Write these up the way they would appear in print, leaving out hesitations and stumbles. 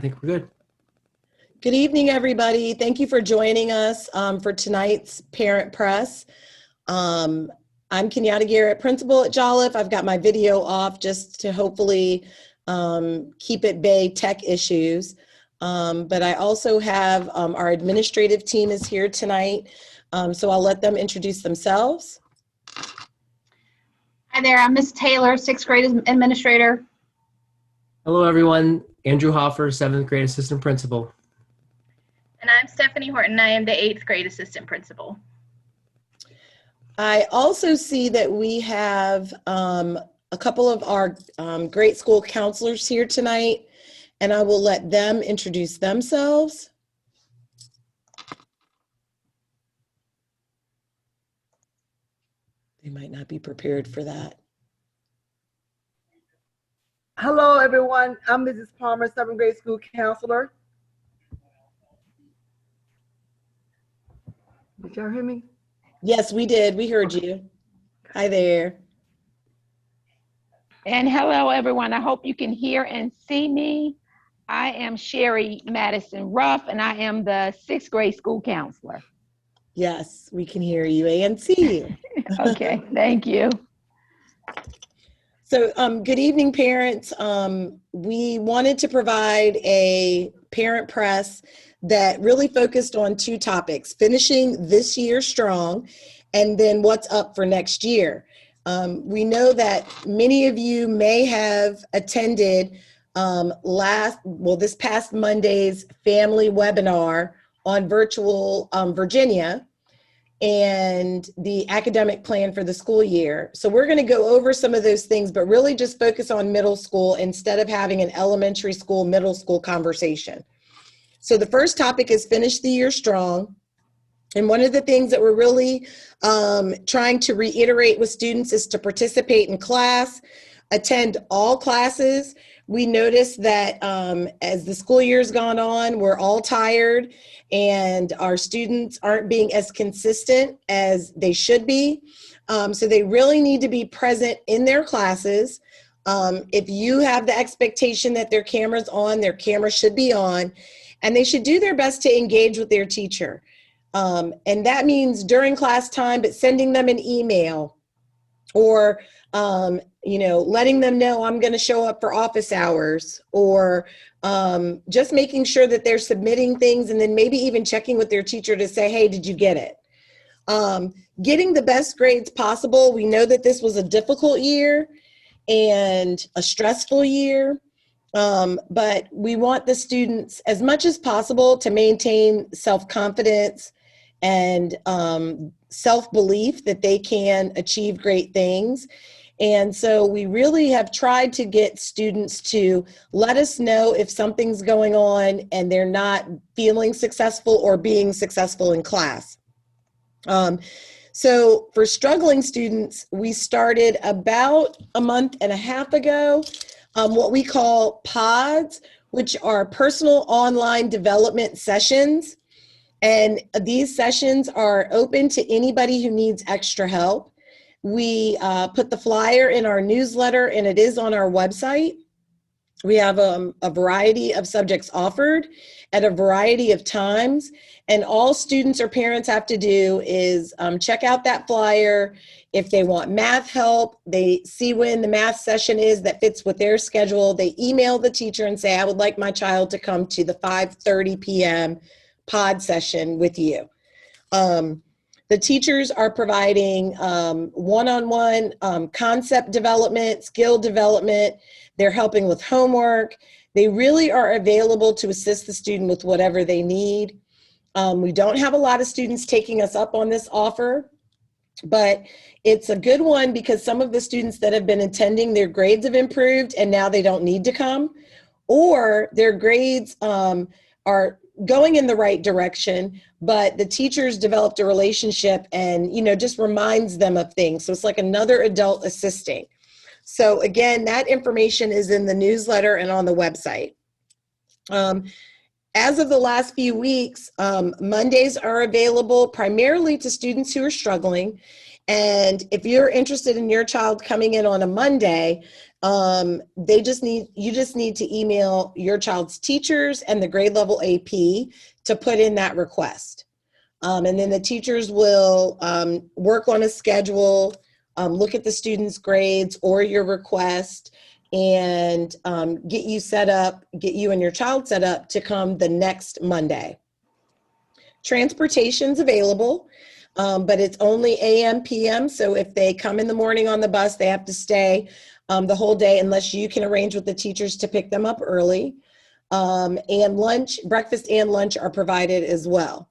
I think we're good. Good evening, everybody. Thank you for joining us for tonight's Parent Press. I'm Kenyatta Garrett, principal at Jolliffe. I've got my video off just to hopefully keep at bay tech issues. But I also have our administrative team is here tonight, so I'll let them introduce themselves. Hi there, I'm Miss Taylor, 6th grade administrator. Hello, everyone. Andrew Hoffer, 7th grade assistant principal. And I'm Stephanie Horton. I am the 8th grade assistant principal. I also see that we have a couple of our great school counselors here tonight, and I will let them introduce themselves. They might not be prepared for that. Hello, everyone. I'm Mrs. Palmer, 7th grade school counselor. Did y'all hear me? Yes, we did. We heard you. Hi there. And hello, everyone. I hope you can hear and see me. I am Sherry Madison Ruff, and I am the 6th grade school counselor. Yes, we can hear you and see you. Okay, thank you. So good evening, parents. We wanted to provide a parent press that really focused on two topics: finishing this year strong, and then what's up for next year. We know that many of you may have attended this past Monday's family webinar on virtual Virginia and the academic plan for the school year. So we're going to go over some of those things, but really just focus on middle school instead of having an elementary school, middle school conversation. So the first topic is finish the year strong. And one of the things that we're really trying to reiterate with students is to participate in class, attend all classes. We noticed that as the school year's gone on, we're all tired and our students aren't being as consistent as they should be. So they really need to be present in their classes. If you have the expectation that their camera's on, their camera should be on, and they should do their best to engage with their teacher. And that means during class time, but sending them an email or letting them know I'm going to show up for office hours, or just making sure that they're submitting things, and then maybe even checking with their teacher to say, hey, did you get it? Getting the best grades possible. We know that this was a difficult year and a stressful year, but we want the students as much as possible to maintain self-confidence and self-belief that they can achieve great things. And so we really have tried to get students to let us know if something's going on and they're not feeling successful or being successful in class. So for struggling students, we started about a month and a half ago what we call pods, which are personal online development sessions. And these sessions are open to anybody who needs extra help. We put the flyer in our newsletter, and it is on our website. We have a variety of subjects offered at a variety of times, and all students or parents have to do is check out that flyer. If they want math help, they see when the math session is that fits with their schedule. They email the teacher and say, I would like my child to come to the 5:30 p.m. pod session with you. The teachers are providing one-on-one concept development, skill development. They're helping with homework. They really are available to assist the student with whatever they need. We don't have a lot of students taking us up on this offer, but it's a good one because some of the students that have been attending, their grades have improved and now they don't need to come, or their grades are going in the right direction, but the teachers developed a relationship and, just reminds them of things. So it's like another adult assisting. So again, that information is in the newsletter and on the website. As of the last few weeks, Mondays are available primarily to students who are struggling. And if you're interested in your child coming in on a Monday, You just need to email your child's teachers and the grade level AP to put in that request. And then the teachers will work on a schedule, look at the student's grades or your request, and get you and your child set up to come the next Monday. Transportation's available, but it's only AM, PM. So if they come in the morning on the bus, they have to stay the whole day unless you can arrange with the teachers to pick them up early. And breakfast and lunch are provided as well.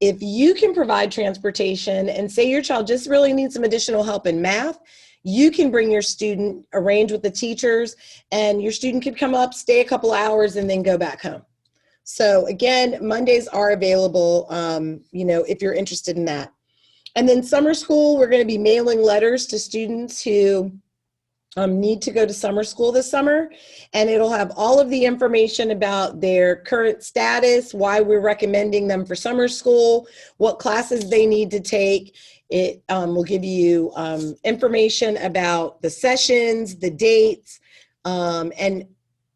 If you can provide transportation and say your child just really needs some additional help in math, you can bring your student, arrange with the teachers, and your student could come up, stay a couple hours, and then go back home. So again, Mondays are available, if you're interested in that. And then summer school, we're going to be mailing letters to students who need to go to summer school this summer, and it'll have all of the information about their current status, why we're recommending them for summer school, what classes they need to take. It will give you information about the sessions, the dates, and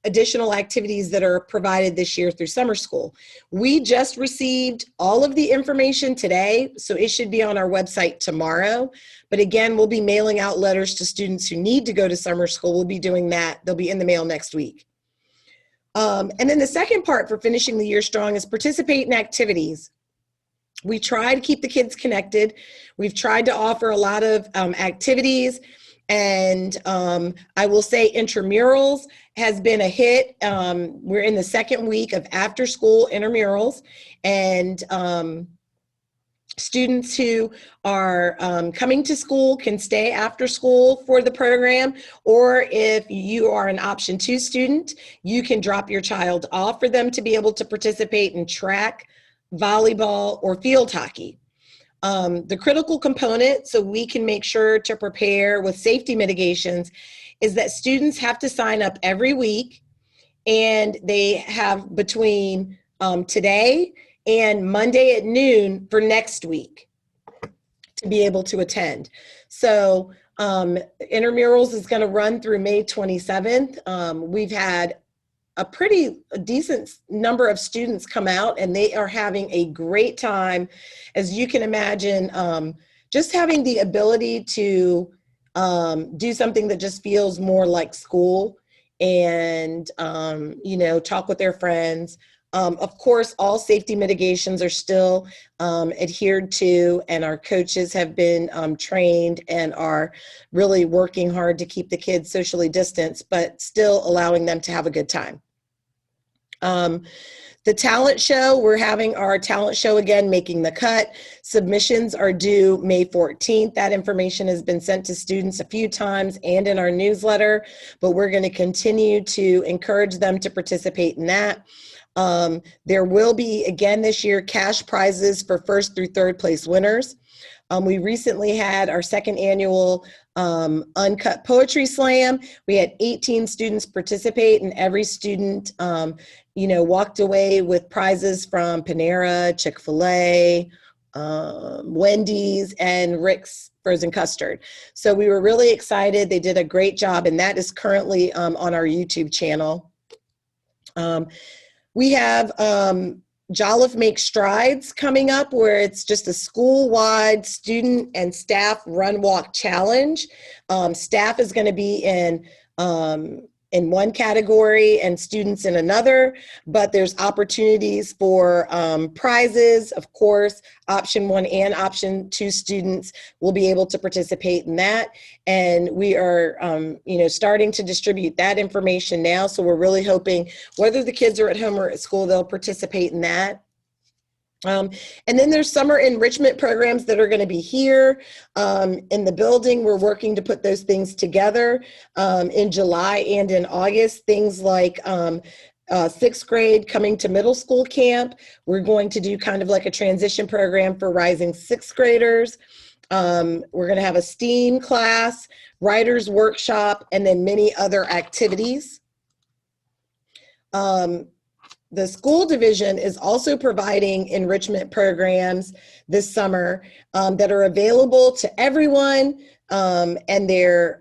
additional activities that are provided this year through summer school. We just received all of the information today, so it should be on our website tomorrow. But again, we'll be mailing out letters to students who need to go to summer school. We'll be doing that. They'll be in the mail next week. And then the second part for finishing the year strong is participate in activities. We try to keep the kids connected. We've tried to offer a lot of activities. And I will say intramurals has been a hit. We're in the second week of after school intramurals, and students who are coming to school can stay after school for the program, or if you are an option 2 student, you can drop your child off for them to be able to participate in track, volleyball, or field hockey. The critical component, so we can make sure to prepare with safety mitigations, is that students have to sign up every week, and they have between today and Monday at noon for next week to be able to attend. So intramurals is going to run through May 27th. We've had a decent number of students come out, and they are having a great time. As you can imagine, just having the ability to do something that just feels more like school, and talk with their friends. Of course, all safety mitigations are still adhered to, and our coaches have been trained and are really working hard to keep the kids socially distanced, but still allowing them to have a good time. The talent show, we're having our talent show again, making the cut. Submissions are due May 14th. That information has been sent to students a few times and in our newsletter, but we're going to continue to encourage them to participate in that. There will be, again this year, cash prizes for first through third place winners. We recently had our second annual Uncut Poetry Slam. We had 18 students participate, and every student walked away with prizes from Panera, Chick-fil-A, Wendy's, and Rick's Frozen Custard. So we were really excited. They did a great job, and that is currently on our YouTube channel. We have Jolliffe Makes Strides coming up, where it's just a school-wide student and staff run walk challenge. Staff is going to be in one category and students in another, but there's opportunities for prizes. Of course, option 1 and option 2 students will be able to participate in that. And we are, starting to distribute that information now. So we're really hoping, whether the kids are at home or at school, they'll participate in that. And then there's summer enrichment programs that are going to be here in the building. We're working to put those things together in July and in August. Things like 6th grade coming to middle school camp. We're going to do kind of like a transition program for rising 6th graders. We're going to have a STEAM class, writer's workshop, and then many other activities. The school division is also providing enrichment programs this summer that are available to everyone, and they're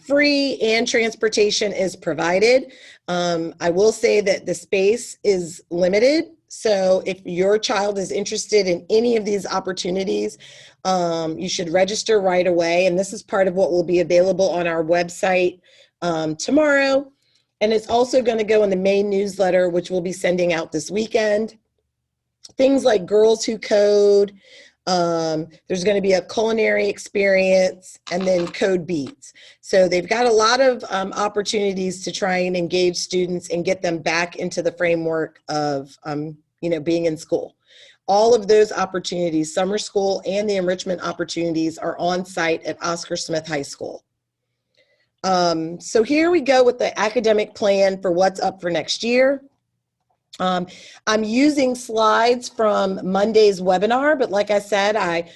free, and transportation is provided. I will say that the space is limited. So if your child is interested in any of these opportunities, you should register right away. And this is part of what will be available on our website tomorrow. And it's also going to go in the main newsletter, which we'll be sending out this weekend. Things like Girls Who Code, there's going to be a culinary experience, and then Code Beats. So they've got a lot of opportunities to try and engage students and get them back into the framework of being in school. All of those opportunities, summer school and the enrichment opportunities, are on site at Oscar Smith High School. So here we go with the academic plan for what's up for next year. I'm using slides from Monday's webinar, but like I said, I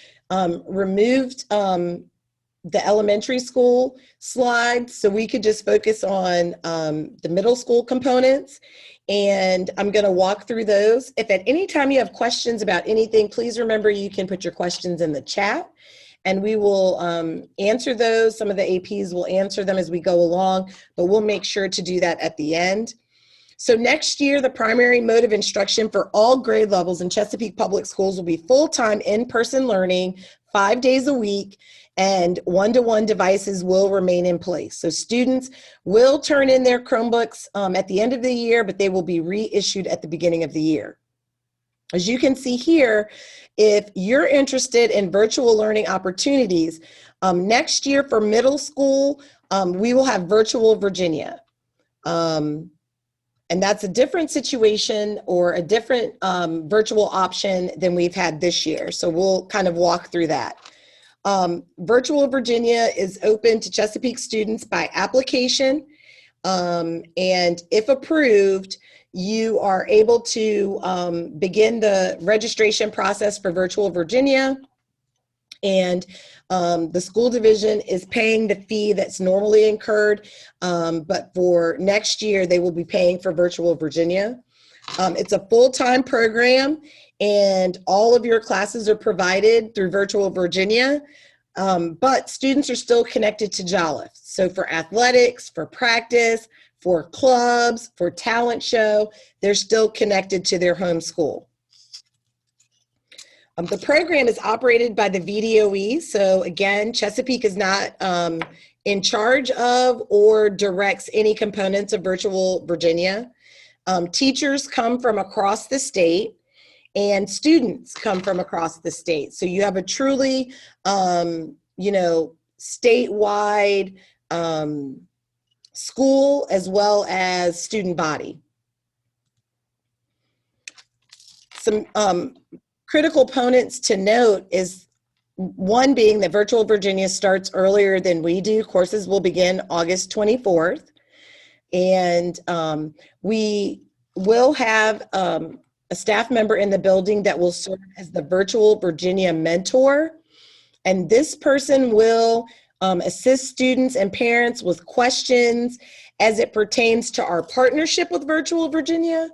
removed the elementary school slides so we could just focus on the middle school components. And I'm going to walk through those. If at any time you have questions about anything, please remember you can put your questions in the chat, and we will answer those. Some of the APs will answer them as we go along, but we'll make sure to do that at the end. So next year, the primary mode of instruction for all grade levels in Chesapeake Public Schools will be full-time in-person learning, 5 days a week, and one-to-one devices will remain in place. So students will turn in their Chromebooks at the end of the year, but they will be reissued at the beginning of the year. As you can see here, if you're interested in virtual learning opportunities, next year for middle school, we will have Virtual Virginia. And that's a different situation, or a different virtual option than we've had this year. So we'll kind of walk through that. Virtual Virginia is open to Chesapeake students by application. And if approved, you are able to begin the registration process for Virtual Virginia. And the school division is paying the fee that's normally incurred, but for next year, they will be paying for Virtual Virginia. It's a full-time program, and all of your classes are provided through Virtual Virginia, but students are still connected to Jolliffe. So for athletics, for practice, for clubs, for talent show, they're still connected to their home school. The program is operated by the VDOE. So again, Chesapeake is not in charge of or directs any components of Virtual Virginia. Teachers come from across the state, and students come from across the state. So you have a truly, statewide school as well as student body. Some critical components to note is, one being that Virtual Virginia starts earlier than we do. Courses will begin August 24th. And we will have a staff member in the building that will serve as the Virtual Virginia mentor. And this person will assist students and parents with questions as it pertains to our partnership with Virtual Virginia.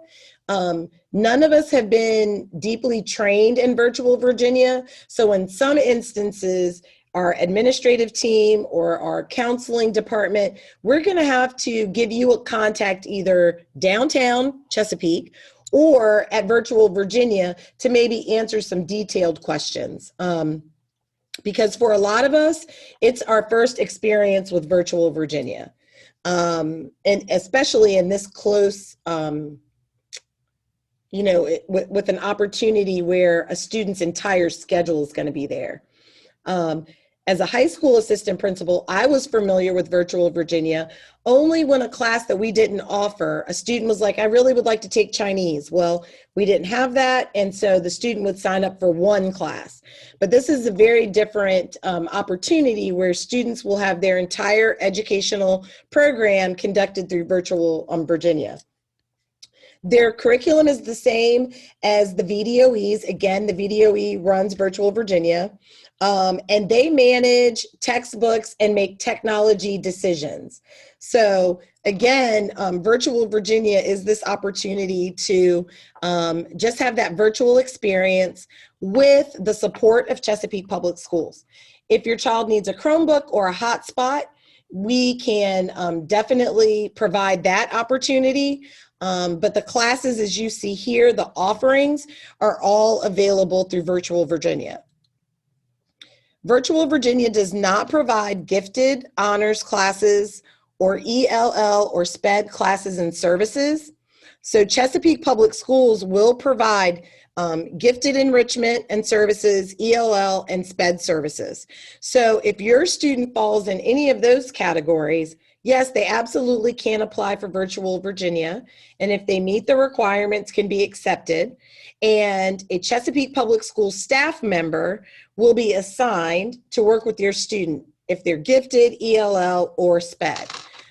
None of us have been deeply trained in Virtual Virginia. So in some instances, our administrative team or our counseling department, we're going to have to give you a contact either downtown Chesapeake or at Virtual Virginia to maybe answer some detailed questions. Because for a lot of us, it's our first experience with Virtual Virginia. And especially in this close, with an opportunity where a student's entire schedule is going to be there. As a high school assistant principal, I was familiar with Virtual Virginia only when a class that we didn't offer, a student was like, I really would like to take Chinese. Well, we didn't have that, and so the student would sign up for one class. But this is a very different opportunity where students will have their entire educational program conducted through Virtual Virginia. Their curriculum is the same as the VDOE's. Again, the VDOE runs Virtual Virginia, and they manage textbooks and make technology decisions. So again, Virtual Virginia is this opportunity to just have that virtual experience with the support of Chesapeake Public Schools. If your child needs a Chromebook or a hotspot, we can definitely provide that opportunity. But the classes, as you see here, the offerings are all available through Virtual Virginia. Virtual Virginia does not provide gifted honors classes or ELL or SPED classes and services. So Chesapeake Public Schools will provide gifted enrichment and services, ELL and SPED services. So if your student falls in any of those categories, yes, they absolutely can apply for Virtual Virginia. And if they meet the requirements, can be accepted. And a Chesapeake Public Schools staff member will be assigned to work with your student if they're gifted, ELL, or SPED.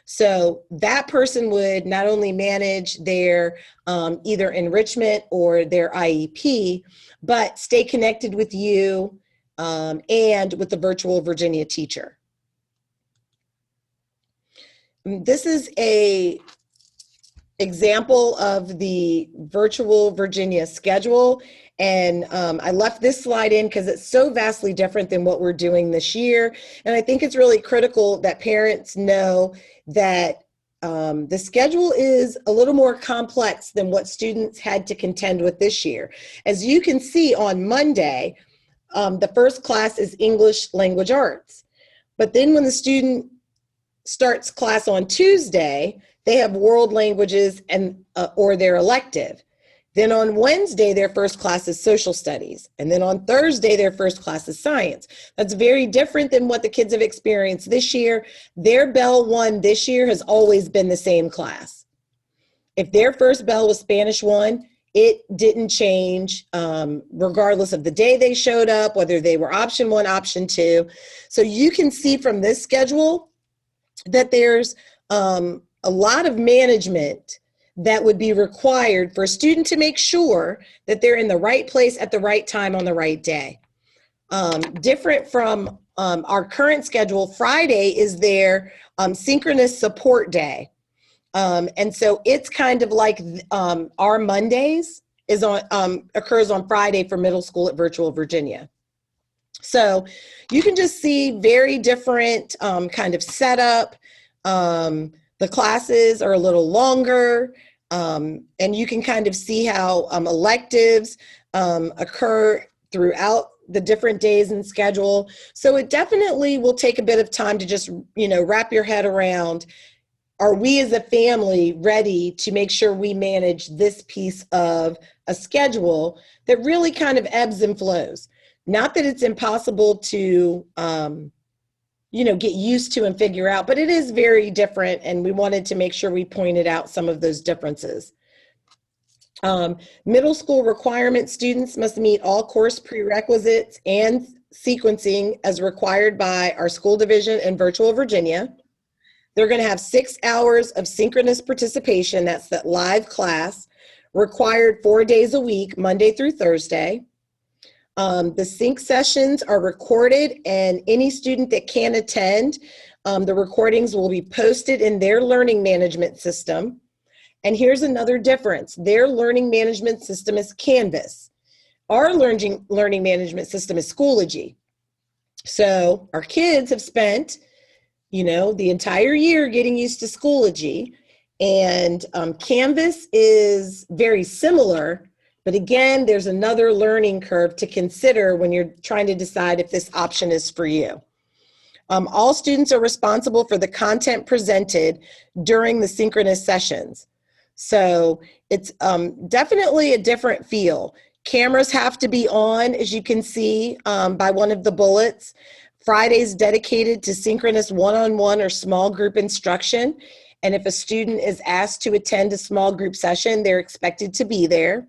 So that person would not only manage their either enrichment or their IEP, but stay connected with you and with the Virtual Virginia teacher. This is a example of the Virtual Virginia schedule. And I left this slide in because it's so vastly different than what we're doing this year. And I think it's really critical that parents know that the schedule is a little more complex than what students had to contend with this year. As you can see on Monday, the first class is English Language Arts. But then when the student starts class on Tuesday, they have world languages and or their elective. Then on Wednesday, their first class is social studies. And then on Thursday, their first class is science. That's very different than what the kids have experienced this year. Their Bell 1 this year has always been the same class. If their first Bell was Spanish 1, it didn't change regardless of the day they showed up, whether they were option 1, option 2. So you can see from this schedule that there's a lot of management that would be required for a student to make sure that they're in the right place at the right time on the right day. Different from our current schedule, Friday is their synchronous support day. And so it's kind of like our Mondays is on occurs on Friday for middle school at Virtual Virginia. So you can just see very different kind of setup. The classes are a little longer, and you can kind of see how electives occur throughout the different days and schedule. So it definitely will take a bit of time to just, wrap your head around, are we as a family ready to make sure we manage this piece of a schedule that really kind of ebbs and flows? Not that it's impossible to get used to and figure out, but it is very different, and we wanted to make sure we pointed out some of those differences. Middle school requirement students must meet all course prerequisites and sequencing as required by our school division in Virtual Virginia. They're going to have 6 hours of synchronous participation, that's that live class, required 4 days a week, Monday through Thursday. The sync sessions are recorded, and any student that can attend, the recordings will be posted in their learning management system. And here's another difference. Their learning management system is Canvas. Our learning management system is Schoology. So our kids have spent, the entire year getting used to Schoology, and Canvas is very similar. But again, there's another learning curve to consider when you're trying to decide if this option is for you. All students are responsible for the content presented during the synchronous sessions. So it's definitely a different feel. Cameras have to be on, as you can see by one of the bullets. Fridays dedicated to synchronous one-on-one or small group instruction. And if a student is asked to attend a small group session, they're expected to be there.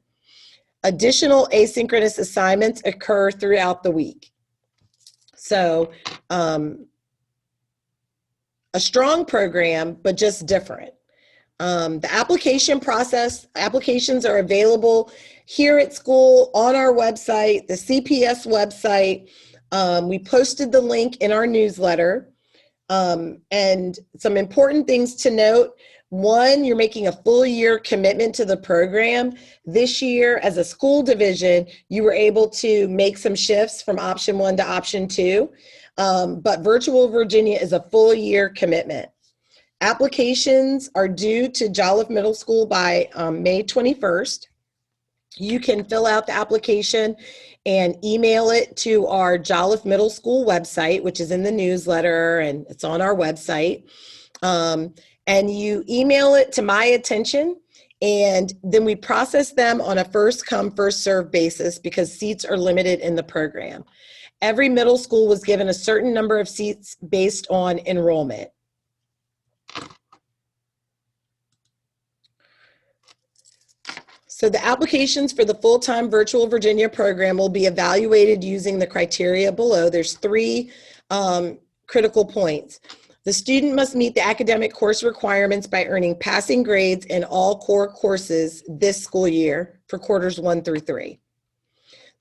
Additional asynchronous assignments occur throughout the week. So a strong program, but just different. The application process, applications are available here at school, on our website, the CPS website. We posted the link in our newsletter. And some important things to note. One, you're making a full year commitment to the program. This year, as a school division, you were able to make some shifts from option 1 to option 2. But Virtual Virginia is a full year commitment. Applications are due to Jolliffe Middle School by May 21st. You can fill out the application and email it to our Jolliffe Middle School website, which is in the newsletter and it's on our website. And you email it to my attention, and then we process them on a first come, first served basis because seats are limited in the program. Every middle school was given a certain number of seats based on enrollment. So the applications for the full-time Virtual Virginia program will be evaluated using the criteria below. There's 3 critical points. The student must meet the academic course requirements by earning passing grades in all core courses this school year for quarters 1 through 3.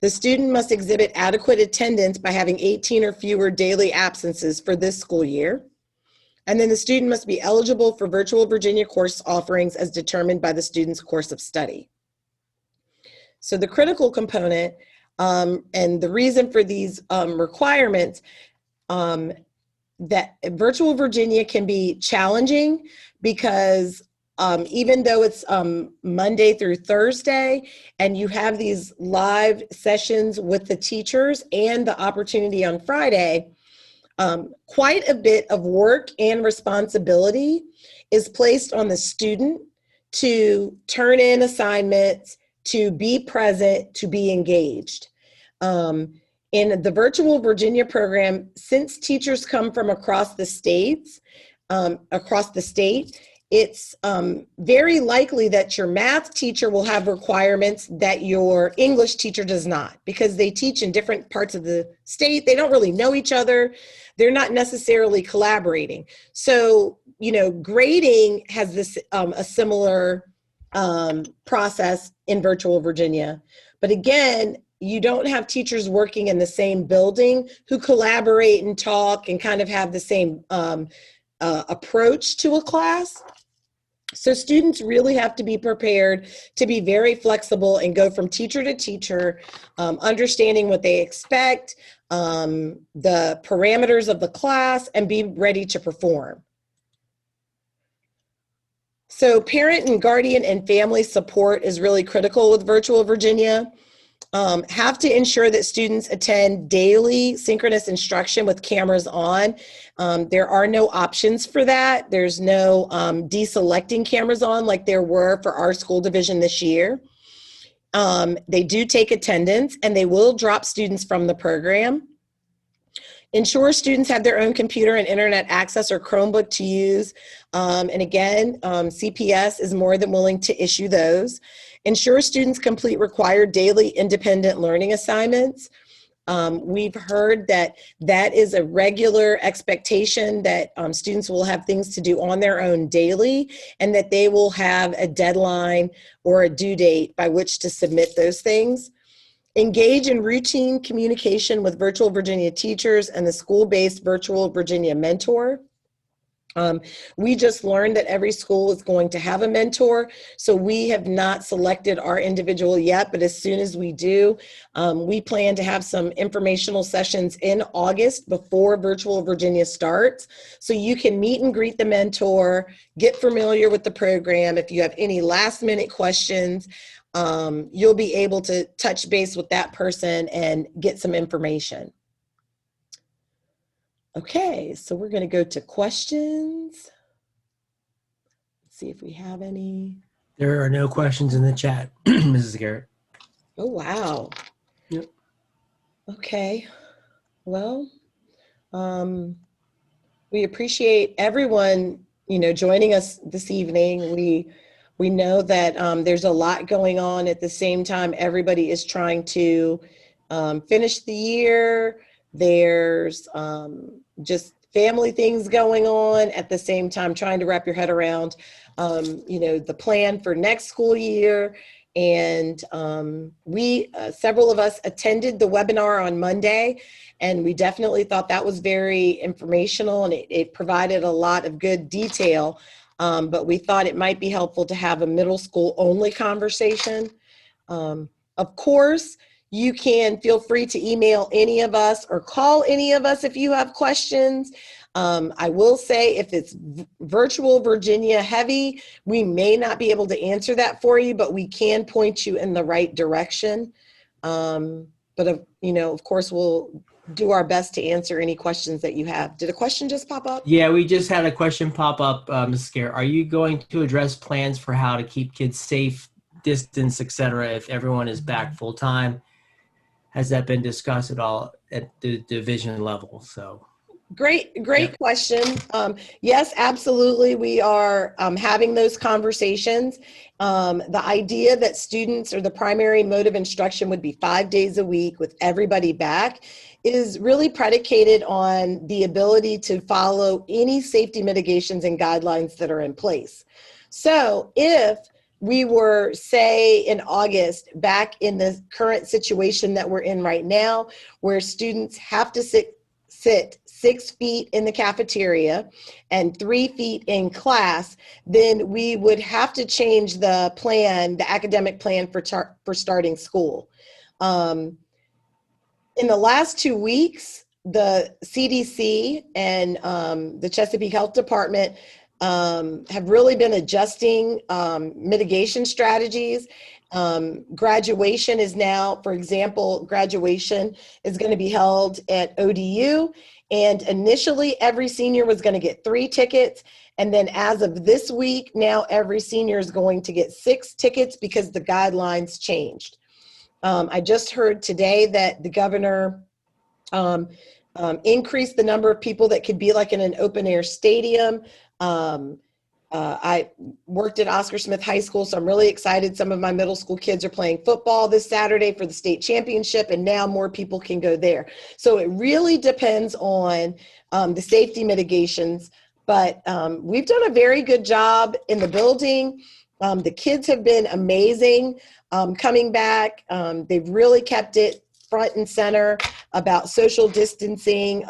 The student must exhibit adequate attendance by having 18 or fewer daily absences for this school year. And then the student must be eligible for Virtual Virginia course offerings as determined by the student's course of study. So the critical component and the reason for these requirements, that Virtual Virginia can be challenging because even though it's Monday through Thursday and you have these live sessions with the teachers and the opportunity on Friday, quite a bit of work and responsibility is placed on the student to turn in assignments, to be present, to be engaged. In the Virtual Virginia program, since teachers come from across the state, it's very likely that your math teacher will have requirements that your English teacher does not, because they teach in different parts of the state. They don't really know each other. They're not necessarily collaborating. So, you know, grading has this a similar process in Virtual Virginia. But again, you don't have teachers working in the same building who collaborate and talk and kind of have the same approach to a class. So students really have to be prepared to be very flexible and go from teacher to teacher, understanding what they expect, the parameters of the class, and be ready to perform. So parent and guardian and family support is really critical with Virtual Virginia. Have to ensure that students attend daily synchronous instruction with cameras on. There are no options for that. There's no deselecting cameras on like there were for our school division this year. They do take attendance and they will drop students from the program. Ensure students have their own computer and internet access or Chromebook to use. And again, CPS is more than willing to issue those. Ensure students complete required daily independent learning assignments. We've heard that that is a regular expectation that students will have things to do on their own daily and that they will have a deadline or a due date by which to submit those things. Engage in routine communication with Virtual Virginia teachers and the school-based Virtual Virginia mentor. We just learned that every school is going to have a mentor, so we have not selected our individual yet, but as soon as we do, we plan to have some informational sessions in August before Virtual Virginia starts, so you can meet and greet the mentor, get familiar with the program. If you have any last-minute questions, you'll be able to touch base with that person and get some information. Okay, so we're going to go to questions. Let's see if we have any. There are no questions in the chat, Mrs. Garrett. Oh, wow. Yep. Okay. Well, we appreciate everyone, joining us this evening. We know that there's a lot going on at the same time. Everybody is trying to finish the year. There's just family things going on at the same time, trying to wrap your head around the plan for next school year. And several of us attended the webinar on Monday, and we definitely thought that was very informational, and it provided a lot of good detail. But we thought it might be helpful to have a middle school only conversation. Of course, you can feel free to email any of us or call any of us if you have questions. I will say if it's virtual Virginia heavy, we may not be able to answer that for you, but we can point you in the right direction. Of course, we'll do our best to answer any questions that you have. Did a question just pop up? Yeah, we just had a question pop up, Ms. Scare. Are you going to address plans for how to keep kids safe, distance, et cetera, if everyone is back full time? Has that been discussed at all at the division level? So. Great question. Yes, absolutely. We are having those conversations. The idea that students or the primary mode of instruction would be 5 days a week with everybody back is really predicated on the ability to follow any safety mitigations and guidelines that are in place. So if we were, say, in August, back in the current situation that we're in right now, where students have to sit 6 feet in the cafeteria and 3 feet in class, then we would have to change the plan, the academic plan for starting school. In the last 2 weeks, the CDC and the Chesapeake Health Department have really been adjusting mitigation strategies. Graduation is now, for example, graduation is going to be held at ODU. And initially, every senior was going to get 3 tickets. And then as of this week, now every senior is going to get 6 tickets because the guidelines changed. I just heard today that the governor increased the number of people that could be like in an open air stadium. I worked at Oscar Smith High School, so I'm really excited. Some of my middle school kids are playing football this Saturday for the state championship, and now more people can go there. So it really depends on the safety mitigations, but we've done a very good job in the building. The kids have been amazing coming back. They've really kept it front and center about social distancing.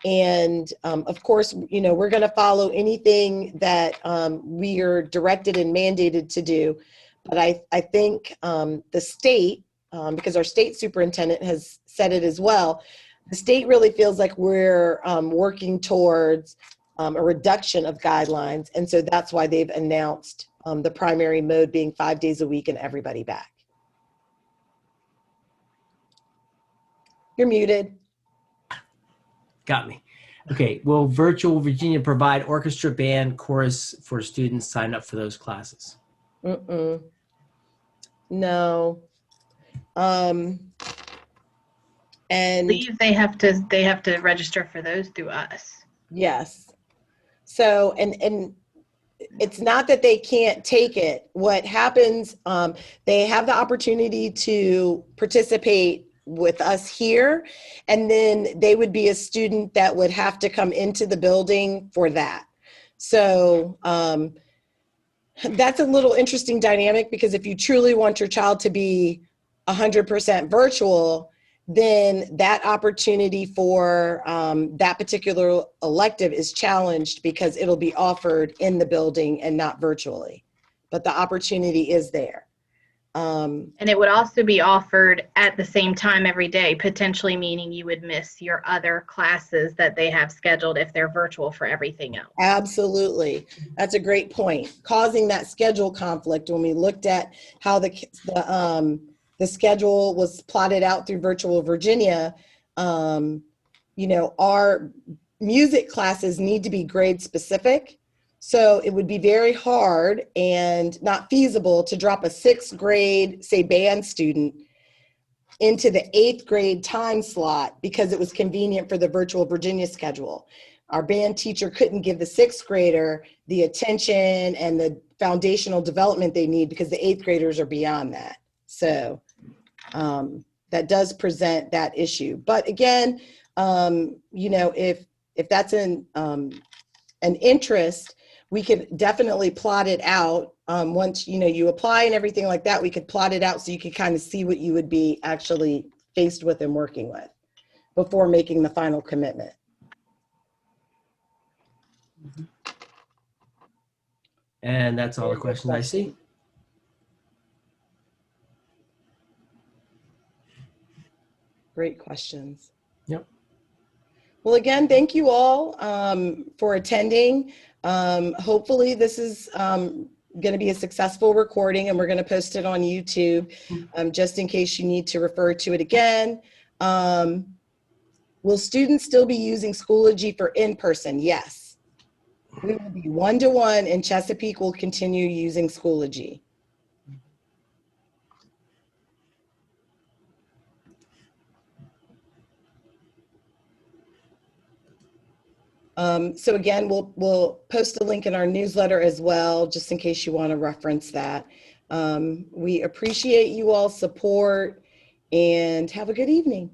Of course, we're going to follow anything that we are directed and mandated to do. But I think the state, because our state superintendent has said it as well, the state really feels like we're working towards a reduction of guidelines. And so that's why they've announced the primary mode being 5 days a week and everybody back. You're muted. Got me. Okay. Will Virtual Virginia provide orchestra, band, chorus for students sign up for those classes? No. And I believe they have to register for those through us. yes. So, and it's not that they can't take it. What happens, they have the opportunity to participate with us here, and then they would be a student that would have to come into the building for that. So that's a little interesting dynamic, because if you truly want your child to be 100% virtual, then that opportunity for that particular elective is challenged, because it'll be offered in the building and not virtually. But the opportunity is there. And it would also be offered at the same time every day, potentially meaning you would miss your other classes that they have scheduled if they're virtual for everything else. Absolutely. That's a great point. Causing that schedule conflict, when we looked at how the schedule was plotted out through Virtual Virginia, our music classes need to be grade specific. So it would be very hard and not feasible to drop a 6th grade, say, band student into the 8th grade time slot because it was convenient for the Virtual Virginia schedule. Our band teacher couldn't give the 6th grader the attention and the foundational development they need, because the 8th graders are beyond that. So that does present that issue. But again, if that's an interest, we could definitely plot it out. Once, you know, you apply and everything like that, we could plot it out so you could kind of see what you would be actually faced with and working with before making the final commitment. And that's all the questions I see. Great questions. Yep. Well, again, thank you all for attending. Hopefully this is going to be a successful recording, and we're going to post it on YouTube just in case you need to refer to it again. Will students still be using Schoology for in-person? Yes. We will be one-to-one, and Chesapeake will continue using Schoology. So again, we'll post a link in our newsletter as well, just in case you want to reference that. We appreciate you all's support, and have a good evening.